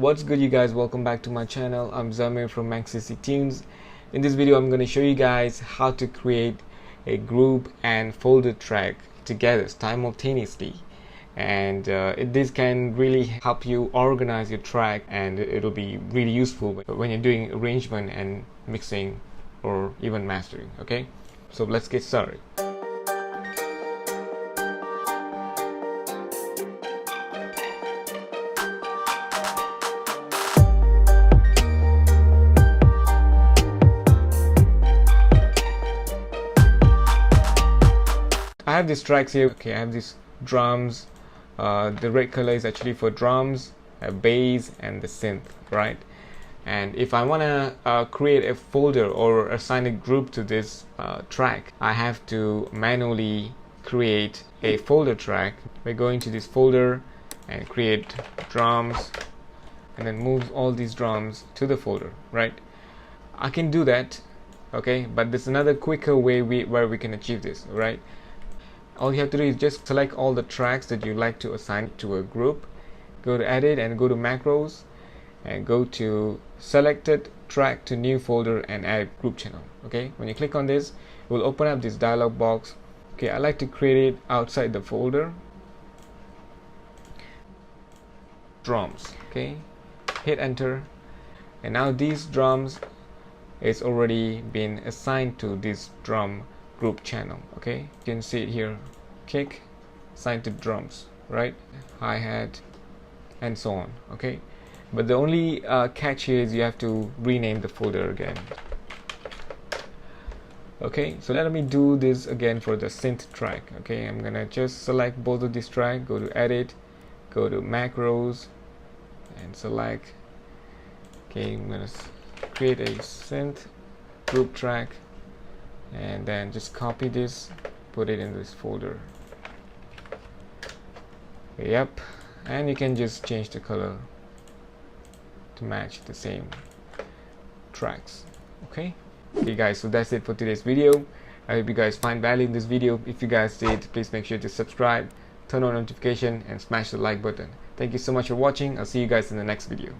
What's good, you guys? Welcome back to my channel. I'm Zamir from MaxCC Tunes. In this video I'm going to show you guys how to create a group and folder track together simultaneously, and this can really help you organize your track, and it'll be really useful when you're doing arrangement and mixing or even mastering. Okay, so let's get started. I have these tracks here. Okay, I have these drums. The red color is actually for drums, bass, and the synth, right? And if I want to create a folder or assign a group to this track, I have to manually create a folder track by going to this folder and create drums, and then move all these drums to the folder, right? I can do that, okay, but there's another quicker way where we can achieve this, right? All you have to do is just select all the tracks that you like to assign to a group, go to edit and go to macros, and go to selected track to new folder and add group channel. Okay, when you click on this, it will open up this dialog box. Okay, I like to create it outside the folder, drums. Okay, hit enter, and now these drums is already been assigned to this drum group channel. Okay, you can see it here, kick assigned to drums, right, hi-hat, and so on. Okay, but the only catch here is you have to rename the folder again. Okay, so let me do this again for the synth track. Okay, I'm gonna just select both of these tracks, go to edit, go to macros, and select. Okay, I'm gonna create a synth group track, and then just copy this, put it in this folder. Yep, and you can just change the color to match the same tracks. Okay, guys, so that's it for today's video. I hope you guys find value in this video. If you guys did, please make sure to subscribe, turn on notification, and smash the like button. Thank you so much for watching. I'll see you guys in the next video.